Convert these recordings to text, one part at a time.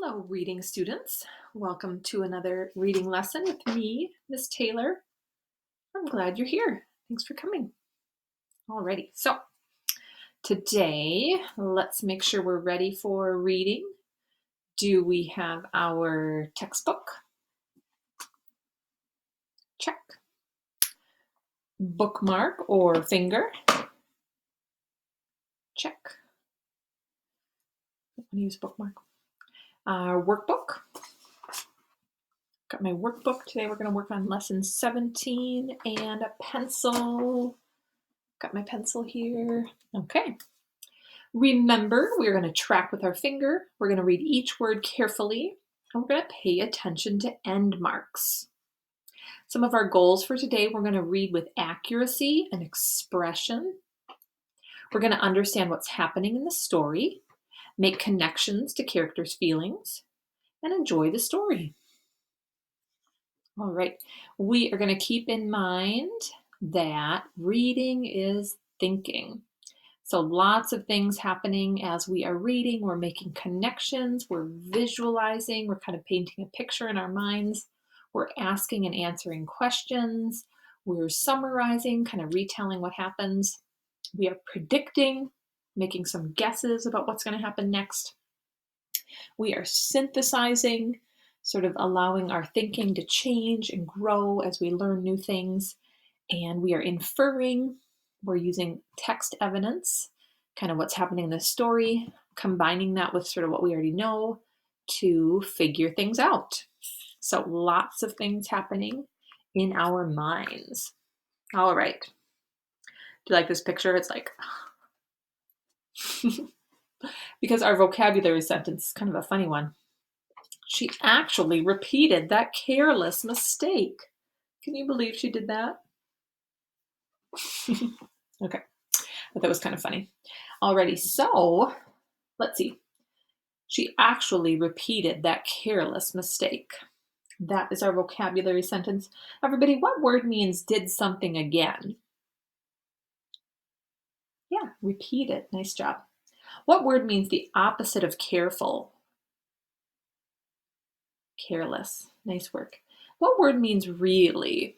Hello, reading students. Welcome to another reading lesson with me, Miss Taylor. I'm glad you're here. Thanks for coming. Alrighty, so today let's make sure we're ready for reading. Do we have our textbook? Check. Bookmark or finger? Check. I'm going to use bookmark. Workbook. Got my workbook. Today we're going to work on lesson 17 and a pencil. Got my pencil here. Okay. Remember, we're going to track with our finger. We're going to read each word carefully, and we're going to pay attention to end marks. Some of our goals for today, we're going to read with accuracy and expression. We're going to understand what's happening in the story, make connections to characters' feelings, and enjoy the story. All right, we are going to keep in mind that reading is thinking. So lots of things happening as we are reading. We're making connections, we're visualizing, we're kind of painting a picture in our minds. We're asking and answering questions. We're summarizing, kind of retelling what happens. We are predicting, making some guesses about what's going to happen next. We are synthesizing, sort of allowing our thinking to change and grow as we learn new things. And we are inferring. We're using text evidence, kind of what's happening in the story, combining that with sort of what we already know to figure things out. So lots of things happening in our minds. All right. Do you like this picture? It's like, because our vocabulary sentence is kind of a funny one. She actually repeated that careless mistake. Can you believe she did that? Okay. But that was kind of funny. Alrighty, so let's see. She actually repeated that careless mistake. That is our vocabulary sentence. Everybody, what word means did something again? Yeah, repeated. Nice job. What word means the opposite of careful? Careless. Nice work. What word means really?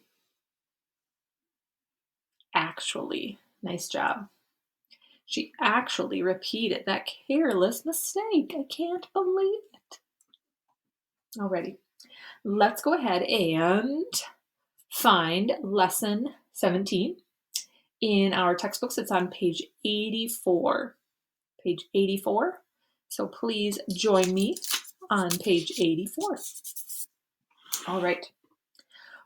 Actually. Nice job. She actually repeated that careless mistake. I can't believe it. Alrighty. Let's go ahead and find lesson 17. In our textbooks, it's on page 84. Page 84. So please join me on page 84. All right.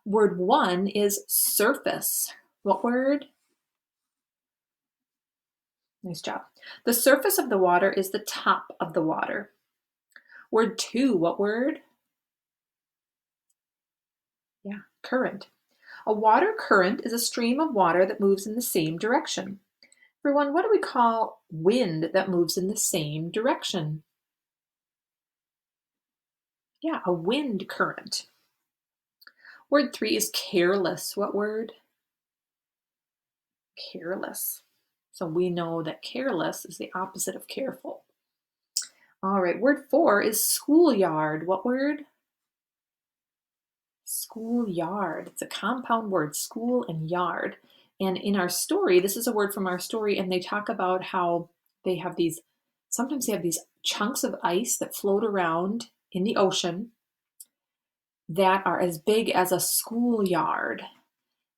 Word 1 is surface. What word? Nice job. The surface of the water is the top of the water. Word 2, what word? Yeah, current. A water current is a stream of water that moves in the same direction. Everyone, what do we call wind that moves in the same direction? Yeah, a wind current. Word 3 is careless. What word? Careless. So we know that careless is the opposite of careful. All right, word 4 is schoolyard. What word? Schoolyard. It's a compound word, school and yard. And in our story, this is a word from our story, and they talk about how sometimes they have these chunks of ice that float around in the ocean that are as big as a schoolyard.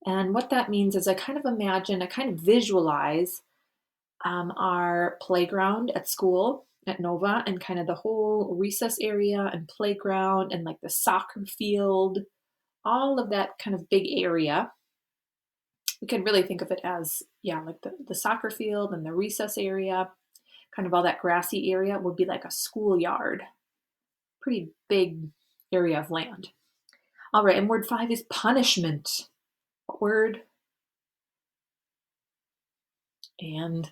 And what that means is I kind of visualize our playground at school at Nova, and kind of the whole recess area and playground and like the soccer field, all of that kind of big area. We can really think of it as, like the soccer field and the recess area, kind of all that grassy area would be like a schoolyard. Pretty big area of land. All right, and word 5 is punishment. What word? And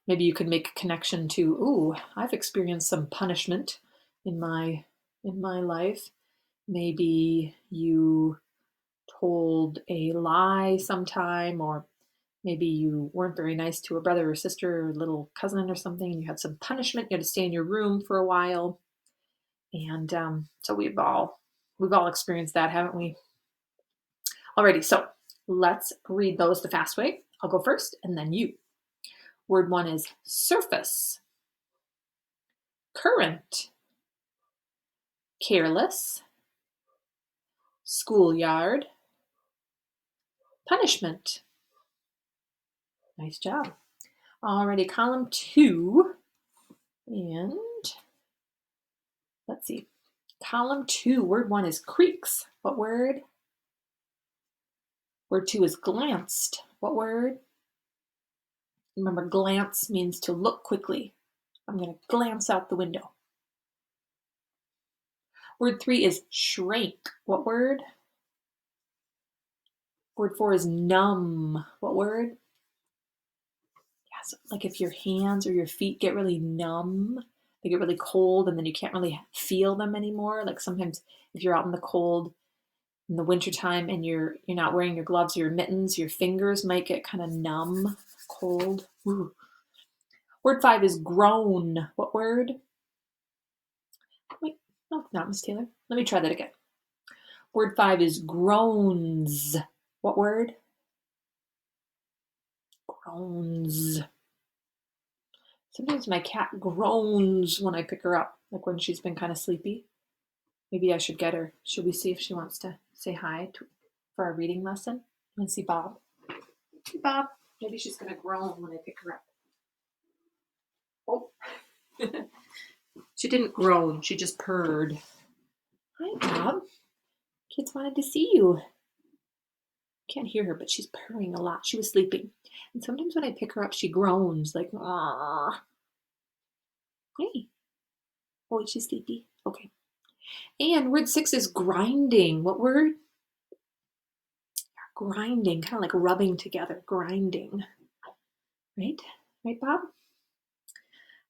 maybe you could make a connection to, ooh, I've experienced some punishment in my life. Maybe you told a lie sometime, or maybe you weren't very nice to a brother or sister or little cousin or something, and you had some punishment. You had to stay in your room for a while. And so we've all experienced that, haven't we? Alrighty, so let's read those the fast way. I'll go first and then you. Word 1 is surface, current, careless, schoolyard, punishment. Nice job. Alrighty, column 2. And let's see. Column 2, word 1 is creaks. What word? Word 2 is glanced. What word? Remember, glance means to look quickly. I'm going to glance out the window. Word 3 is shrank. What word? Word 4 is numb. What word? Yes, like if your hands or your feet get really numb, they get really cold, and then you can't really feel them anymore. Like sometimes if you're out in the cold in the wintertime and you're not wearing your gloves or your mittens, your fingers might get kind of numb, cold. Ooh. Word 5 is groan. What word? Wait, no, not Miss Taylor. Let me try that again. Word 5 is groans. What word? Groans. Sometimes my cat groans when I pick her up, like when she's been kind of sleepy. Maybe I should get her. Should we see if she wants to say hi for our reading lesson? And see Bob. Hey, Bob. Maybe she's going to groan when I pick her up. Oh. She didn't groan. She just purred. Hi, Bob. Kids wanted to see you. Can't hear her, but she's purring a lot. She was sleeping. And sometimes when I pick her up, she groans like, ah. Hey. Oh, she's sleepy. Okay. And word 6 is grinding. What word? Grinding, kind of like rubbing together. Grinding. Right? Right, Bob?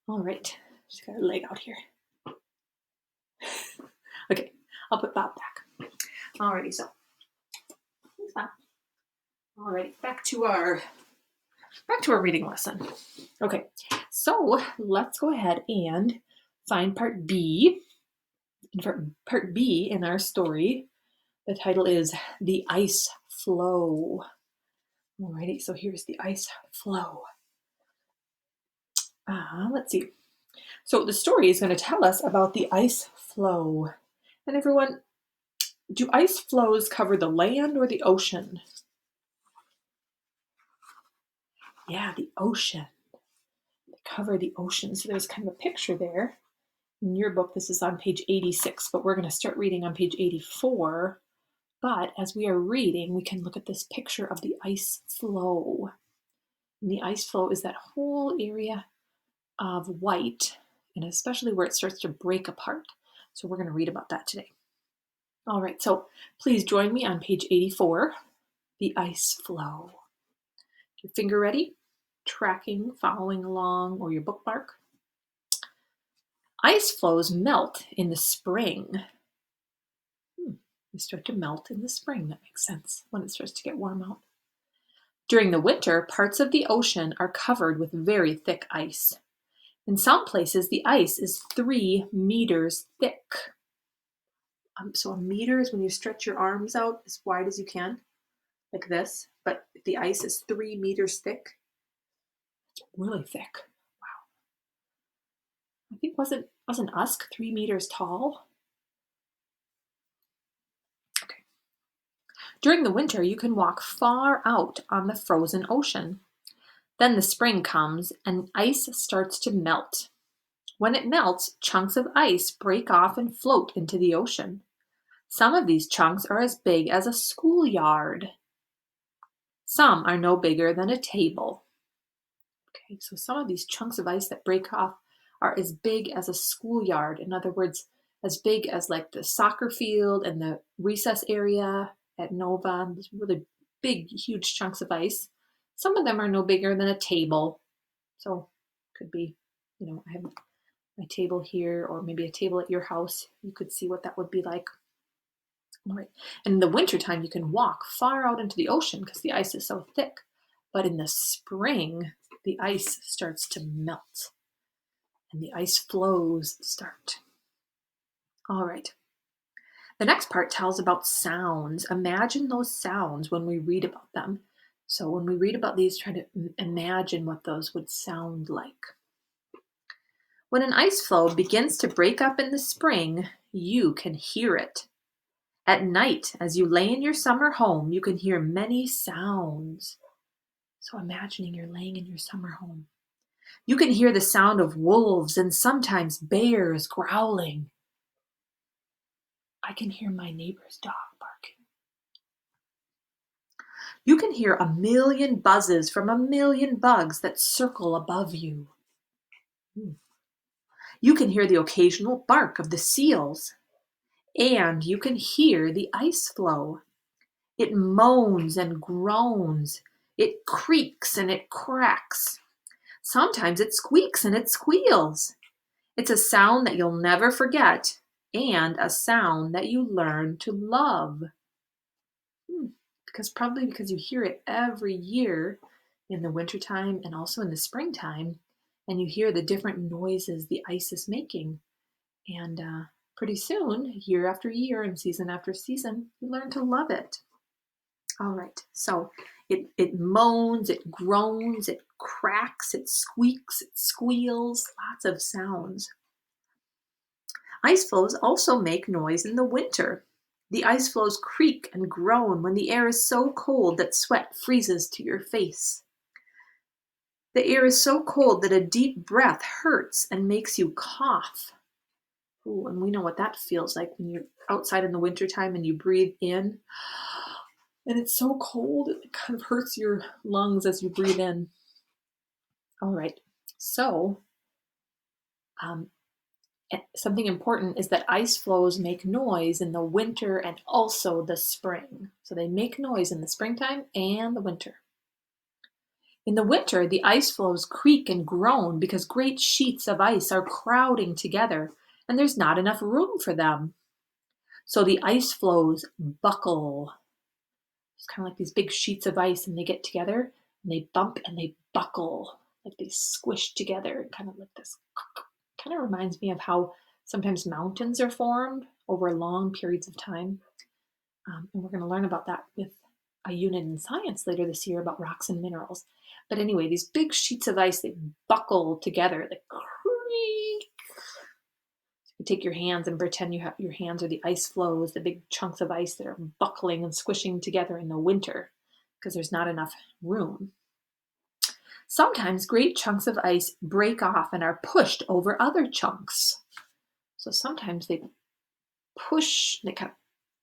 All right. She's got her leg out here. Okay. I'll put Bob back. Alrighty, so. Thanks, Bob. Alright, back to our reading lesson. Okay, so let's go ahead and find part B. And for part B in our story, the title is The Ice Floe. Alrighty, so here's the ice floe. Let's see. So the story is going to tell us about the ice floe. And everyone, do ice floes cover the land or the ocean? Yeah, the ocean. They cover the ocean. So there's kind of a picture there. In your book, this is on page 86, but we're going to start reading on page 84. But as we are reading, we can look at this picture of the ice floe. And the ice floe is that whole area of white, and especially where it starts to break apart. So we're going to read about that today. All right, so please join me on page 84, the ice floe. Your finger ready? Tracking, following along, or your bookmark? Ice floes melt in the spring. They start to melt in the spring. That makes sense, when it starts to get warm out. During the winter, parts of the ocean are covered with very thick ice. In some places, the ice is 3 meters thick. So a meter is when you stretch your arms out as wide as you can, like this. But if the ice is 3 meters thick, it's really thick. Wow. I think wasn't Usk 3 meters tall? Okay. During the winter, you can walk far out on the frozen ocean. Then the spring comes and ice starts to melt. When it melts, chunks of ice break off and float into the ocean. Some of these chunks are as big as a schoolyard. Some are no bigger than a table. Okay, so some of these chunks of ice that break off are as big as a schoolyard. In other words, as big as like the soccer field and the recess area at Nova. These really big, huge chunks of ice. Some of them are no bigger than a table. So could be, I have my table here, or maybe a table at your house. You could see what that would be like. All right. And in the wintertime, you can walk far out into the ocean because the ice is so thick. But in the spring, the ice starts to melt and the ice floes start. All right. The next part tells about sounds. Imagine those sounds when we read about them. So when we read about these, try to imagine what those would sound like. When an ice floe begins to break up in the spring, you can hear it. At night, as you lay in your summer home, you can hear many sounds. So imagining you're laying in your summer home. You can hear the sound of wolves and sometimes bears growling. I can hear my neighbor's dog barking. You can hear a million buzzes from a million bugs that circle above you. You can hear the occasional bark of the seals, and you can hear the ice floe. It moans and groans. It creaks and it cracks. Sometimes it squeaks and it squeals. It's a sound that you'll never forget and a sound that you learn to love. Because you hear it every year in the wintertime and also in the springtime, and you hear the different noises the ice is making. And pretty soon, year after year and season after season, you learn to love it. All right, so it moans, it groans, it cracks, it squeaks, it squeals, lots of sounds. Ice floes also make noise in the winter. The ice floes creak and groan when the air is so cold that sweat freezes to your face. The air is so cold that a deep breath hurts and makes you cough. Ooh, and we know what that feels like when you're outside in the wintertime and you breathe in. And it's so cold, it kind of hurts your lungs as you breathe in. All right, so something important is that ice floes make noise in the winter and also the spring. So they make noise in the springtime and the winter. In the winter, the ice floes creak and groan because great sheets of ice are crowding together and there's not enough room for them. So the ice floes buckle. It's kind of like these big sheets of ice and they get together and they bump and they buckle, like they squish together, kind of like this. Kind of reminds me of how sometimes mountains are formed over long periods of time. And we're going to learn about that with a unit in science later this year about rocks and minerals. But anyway, these big sheets of ice, they buckle together, they creak. You take your hands and pretend your hands are the ice floes, the big chunks of ice that are buckling and squishing together in the winter because there's not enough room. Sometimes great chunks of ice break off and are pushed over other chunks. So sometimes they kind of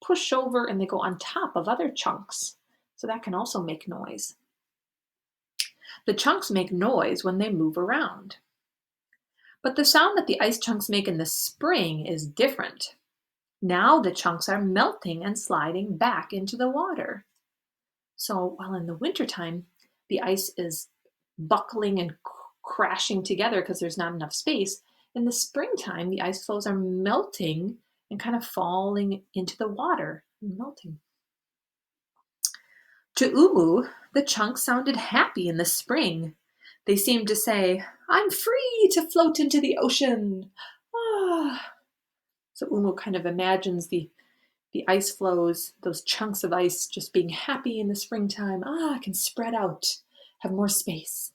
push over and they go on top of other chunks. So that can also make noise. The chunks make noise when they move around. But the sound that the ice chunks make in the spring is different. Now the chunks are melting and sliding back into the water. So while in the wintertime, the ice is buckling and crashing together because there's not enough space, in the springtime, the ice floes are melting and kind of falling into the water and melting. To Umu, the chunks sounded happy in the spring. They seemed to say, "I'm free to float into the ocean." Ah. So Umu kind of imagines the ice floes, those chunks of ice just being happy in the springtime. I can spread out, have more space.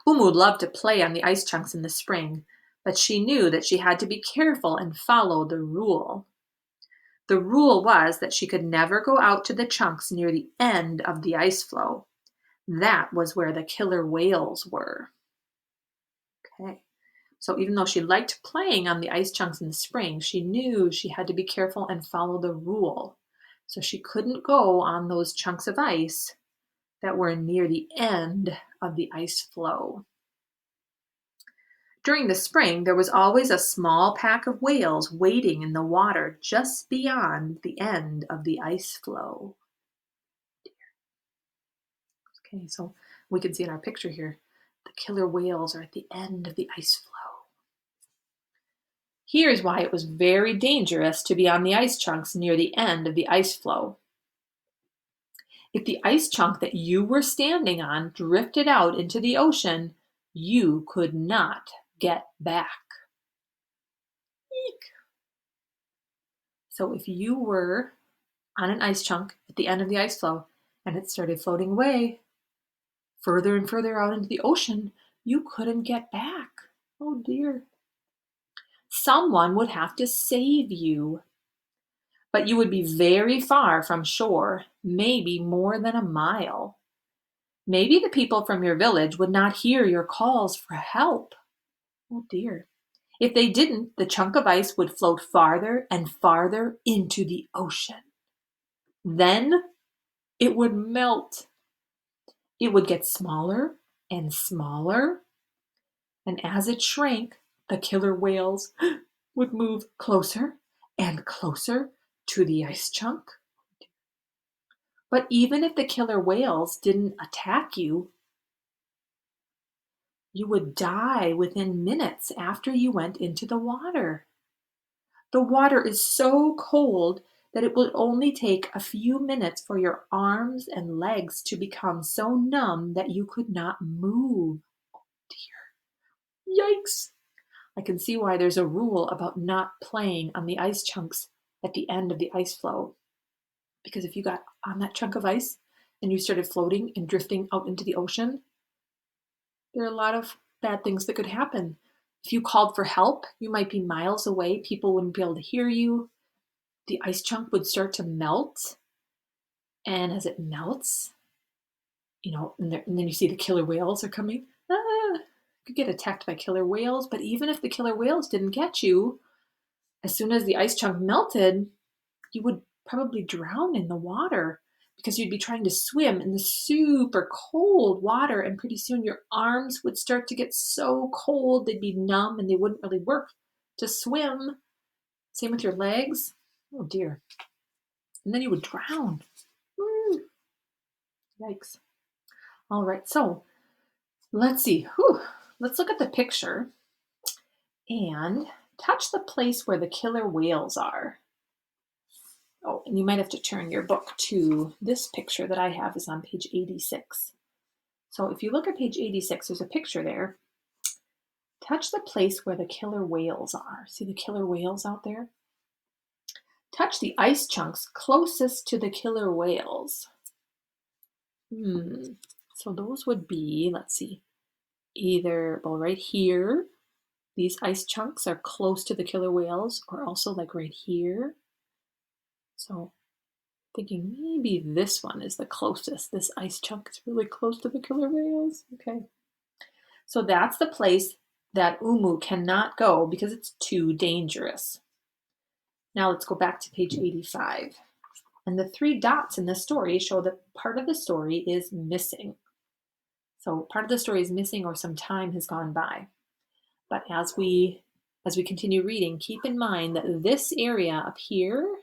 Umu loved to play on the ice chunks in the spring, but she knew that she had to be careful and follow the rule. The rule was that she could never go out to the chunks near the end of the ice floe. That was where the killer whales were. Okay. So even though she liked playing on the ice chunks in the spring, she knew she had to be careful and follow the rule. So she couldn't go on those chunks of ice that were near the end of the ice floe. During the spring, there was always a small pack of whales waiting in the water just beyond the end of the ice floe. Okay, so we can see in our picture here, the killer whales are at the end of the ice floe. Here's why it was very dangerous to be on the ice chunks near the end of the ice floe. If the ice chunk that you were standing on drifted out into the ocean, you could not get back. Eek. So if you were on an ice chunk at the end of the ice floe and it started floating away further and further out into the ocean, you couldn't get back. Oh dear. Someone would have to save you, but you would be very far from shore, maybe more than a mile. Maybe the people from your village would not hear your calls for help. Oh dear. If they didn't, the chunk of ice would float farther and farther into the ocean. Then it would melt. It would get smaller and smaller, and as it shrank, the killer whales would move closer and closer to the ice chunk. But even if the killer whales didn't attack you, you would die within minutes after you went into the water. The water is so cold that it will only take a few minutes for your arms and legs to become so numb that you could not move. Oh dear. Yikes. I can see why there's a rule about not playing on the ice chunks at the end of the ice floe. Because if you got on that chunk of ice and you started floating and drifting out into the ocean, there are a lot of bad things that could happen. If you called for help, you might be miles away. People wouldn't be able to hear you. The ice chunk would start to melt. And as it melts, and then you see the killer whales are coming. You could get attacked by killer whales. But even if the killer whales didn't get you, as soon as the ice chunk melted, you would probably drown in the water because you'd be trying to swim in the super cold water, and pretty soon your arms would start to get so cold they'd be numb and they wouldn't really work to swim. Same with your legs. Oh dear. And then you would drown. Yikes. All right, so let's see. Let's look at the picture and touch the place where the killer whales are. Oh, and you might have to turn your book to this picture that I have is on page 86. So if you look at page 86, there's a picture there. Touch the place where the killer whales are. See the killer whales out there? Touch the ice chunks closest to the killer whales. So those would be, let's see, either, right here, these ice chunks are close to the killer whales, or also like right here. So thinking maybe this one is the closest. This ice chunk is really close to the killer whales. Okay. So that's the place that Umu cannot go because it's too dangerous. Now let's go back to page 85. And the 3 dots in the story show that part of the story is missing. So part of the story is missing or some time has gone by. But as we continue reading, keep in mind that this area up here,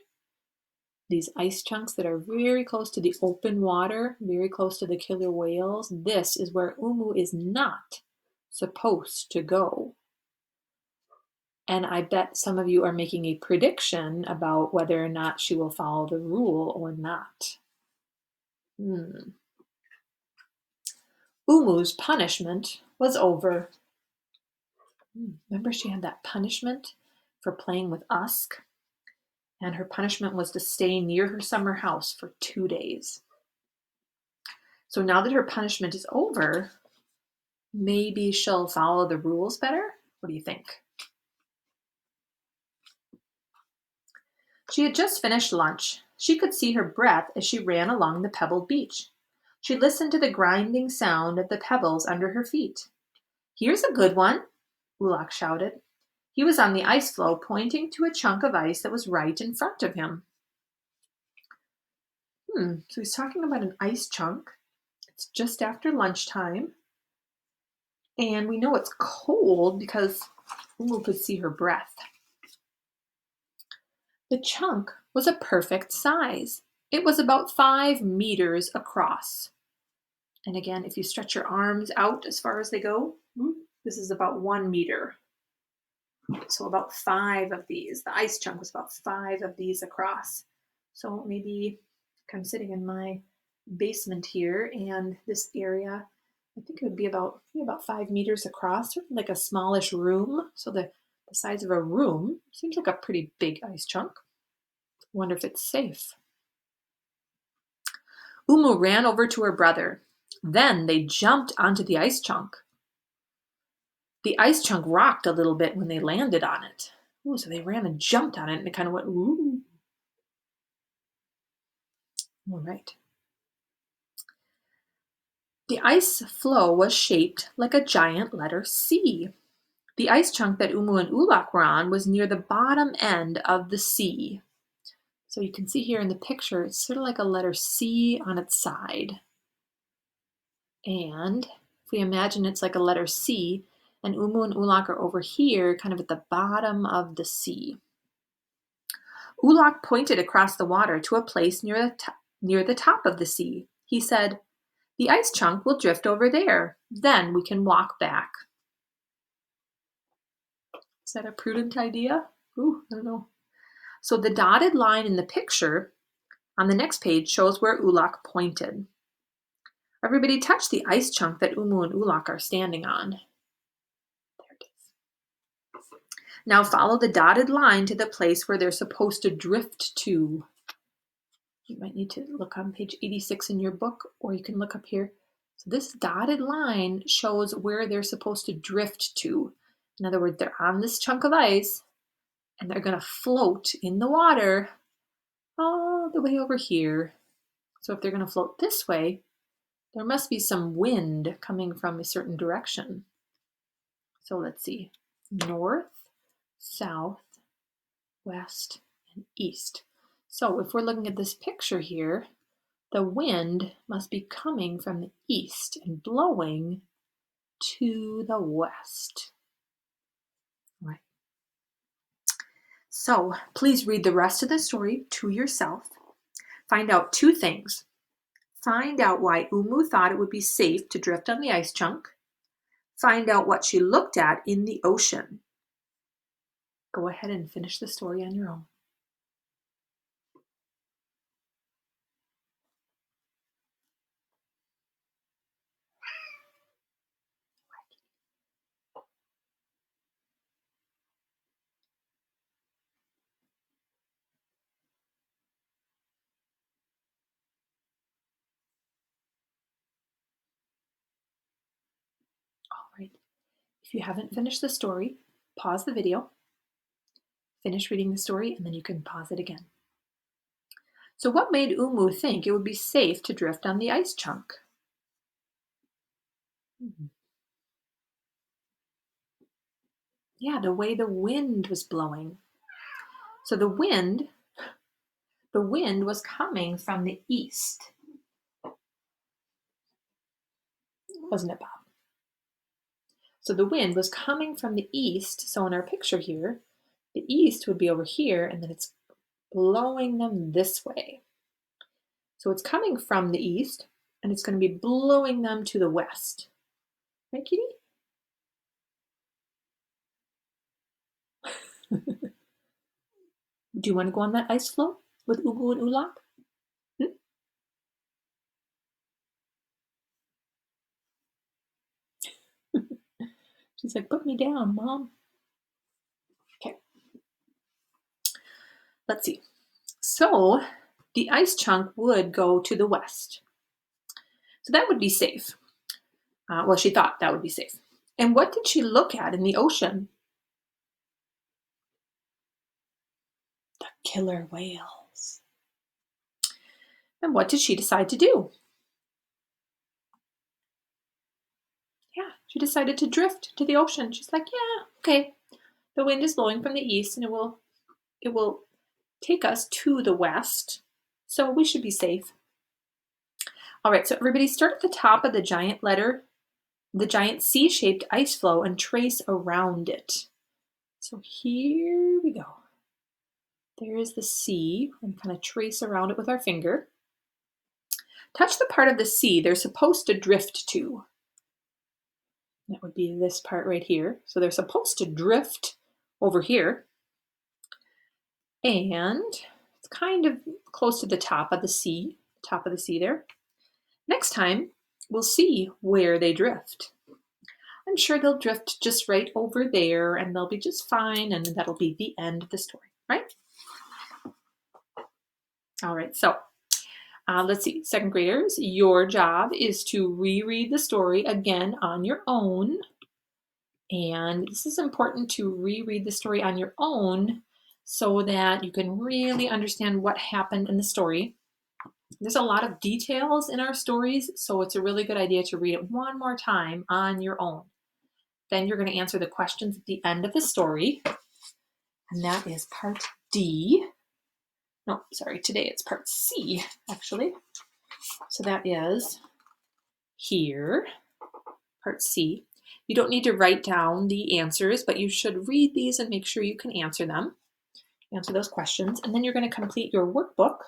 these ice chunks that are very close to the open water, very close to the killer whales, this is where Umu is not supposed to go. And I bet some of you are making a prediction about whether or not she will follow the rule or not. Umu's punishment was over. Remember she had that punishment for playing with Usk? And her punishment was to stay near her summer house for 2 days. So now that her punishment is over, maybe she'll follow the rules better? What do you think? She had just finished lunch. She could see her breath as she ran along the pebbled beach. She listened to the grinding sound of the pebbles under her feet. "Here's a good one," Ulak shouted. He was on the ice floe, pointing to a chunk of ice that was right in front of him. So he's talking about an ice chunk. It's just after lunchtime. And we know it's cold because Umu could see her breath. The chunk was a perfect size. It was about 5 meters across. And again, if you stretch your arms out as far as they go, this is about 1 meter. So about 5 of these. The ice chunk was about 5 of these across. So maybe I'm sitting in my basement here, and this area, I think it would be about 5 meters across, sort of like a smallish room. So the size of a room seems like a pretty big ice chunk. Wonder if it's safe. Umu ran over to her brother. Then they jumped onto the ice chunk. The ice chunk rocked a little bit when they landed on it. Ooh, so they ran and jumped on it, and it kind of went, ooh. All right. The ice floe was shaped like a giant letter C. The ice chunk that Umu and Ulak were on was near the bottom end of the C. So you can see here in the picture, it's sort of like a letter C on its side. And if we imagine it's like a letter C, and Umu and Ulak are over here, kind of at the bottom of the C. Ulak pointed across the water to a place near the top of the C. He said, "The ice chunk will drift over there. Then we can walk back." Is that a prudent idea? Ooh, I don't know. So the dotted line in the picture on the next page shows where Ulak pointed. Everybody touch the ice chunk that Umu and Ulak are standing on. There it is. Now follow the dotted line to the place where they're supposed to drift to. You might need to look on page 86 in your book, or you can look up here. So this dotted line shows where they're supposed to drift to. In other words, they're on this chunk of ice, and they're going to float in the water all the way over here. So if they're going to float this way, there must be some wind coming from a certain direction. So let's see, north, south, west, and east. So if we're looking at this picture here, the wind must be coming from the east and blowing to the west. Right. So please read the rest of the story to yourself. Find out two things. Find out why Umu thought it would be safe to drift on the ice chunk. Find out what she looked at in the ocean. Go ahead and finish the story on your own. All right. If you haven't finished the story, pause the video, finish reading the story, and then you can pause it again. So what made Umu think it would be safe to drift on the ice chunk? Yeah, the way the wind was blowing. So the wind was coming from the east. Wasn't it, Bob? So the wind was coming from the east. So in our picture here, the east would be over here, and then it's blowing them this way. So it's coming from the east, and it's going to be blowing them to the west. Right, Kitty? Do you want to go on that ice floe with Ubu and Ulak? She's like, put me down, Mom. Okay. Let's see. So the ice chunk would go to the west. So that would be safe. Well, she thought that would be safe. And what did she look at in the ocean? The killer whales. And what did she decide to do? Yeah, she decided to drift to the ocean. She's like, yeah, okay. The wind is blowing from the east, and it will take us to the west. So we should be safe. All right, so everybody start at the top of the giant C-shaped ice floe, and trace around it. So here we go. There is the C, and kind of trace around it with our finger. Touch the part of the C they're supposed to drift to. That would be this part right here. So they're supposed to drift over here. And it's kind of close to the top of the C there. Next time, we'll see where they drift. I'm sure they'll drift just right over there, and they'll be just fine, and that'll be the end of the story, right? All right, so let's see, second graders, your job is to reread the story again on your own. And this is important to reread the story on your own so that you can really understand what happened in the story. There's a lot of details in our stories, so it's a really good idea to read it one more time on your own. Then you're going to answer the questions at the end of the story, and that is part D. No, sorry, today it's part C, actually. So that is here, part C. You don't need to write down the answers, but you should read these and make sure you can answer them, answer those questions. And then you're going to complete your workbook,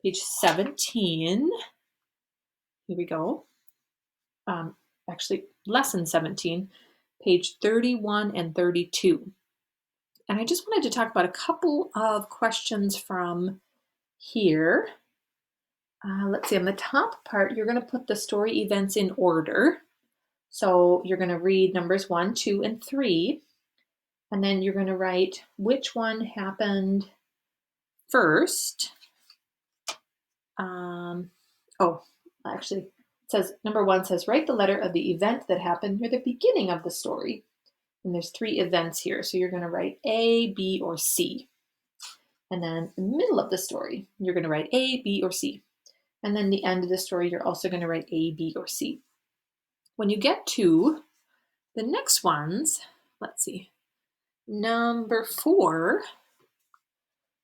page 17. Here we go. Actually, lesson 17, page 31 and 32. And I just wanted to talk about a couple of questions from here. Let's see, on the top part, you're going to put the story events in order. So you're going to read numbers 1, 2, and 3. And then you're going to write which one happened first. Actually, it says number 1 says, write the letter of the event that happened near the beginning of the story. And there's 3 events here. So you're going to write A, B, or C. And then the middle of the story, you're going to write A, B, or C. And then the end of the story, you're also going to write A, B, or C. When you get to the next ones, let's see, number 4,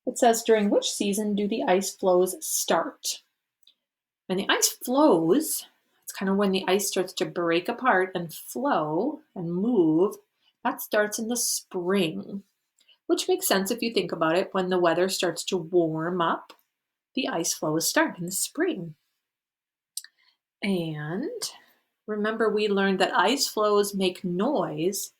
it says, during which season do the ice flows start? When the ice flows, it's kind of when the ice starts to break apart and flow and move. That starts in the spring, which makes sense if you think about it. When the weather starts to warm up, the ice flows start in the spring. And remember, we learned that ice flows make noise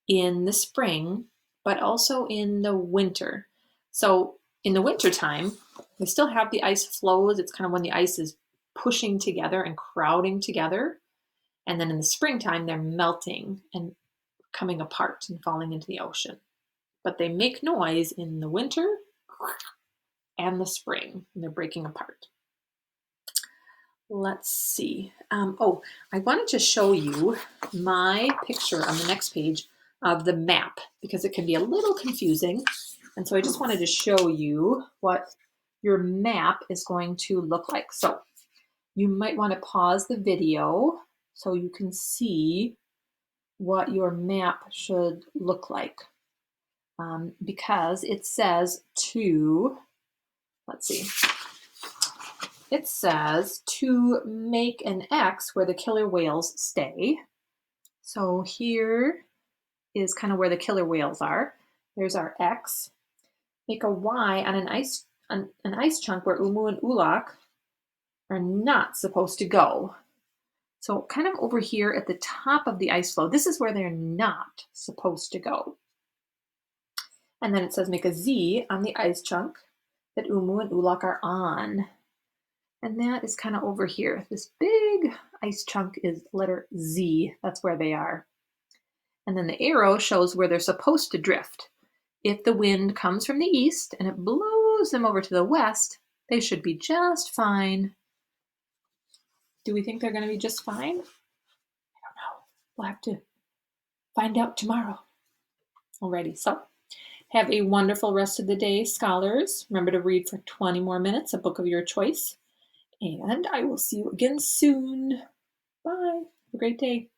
in the spring, but also in the winter. So in the wintertime, we still have the ice flows. It's kind of when the ice is pushing together and crowding together. And then in the springtime, they're melting and coming apart and falling into the ocean. But they make noise in the winter and the spring, and they're breaking apart. Let's see. I wanted to show you my picture on the next page of the map because it can be a little confusing. And so I just wanted to show you what your map is going to look like. So you might want to pause the video so you can see what your map should look like. Because it says let's see. It says to make an X where the killer whales stay. So here is kind of where the killer whales are. There's our X. Make a Y on an ice chunk where Umu and Ulak are not supposed to go. So kind of over here at the top of the ice floe, this is where they're not supposed to go. And then it says make a Z on the ice chunk that Umu and Ulak are on. And that is kind of over here. This big ice chunk is letter Z. That's where they are. And then the arrow shows where they're supposed to drift. If the wind comes from the east and it blows them over to the west, they should be just fine. Do we think they're going to be just fine? I don't know. We'll have to find out tomorrow. Alrighty, so have a wonderful rest of the day, scholars. Remember to read for 20 more minutes, a book of your choice. And I will see you again soon. Bye. Have a great day.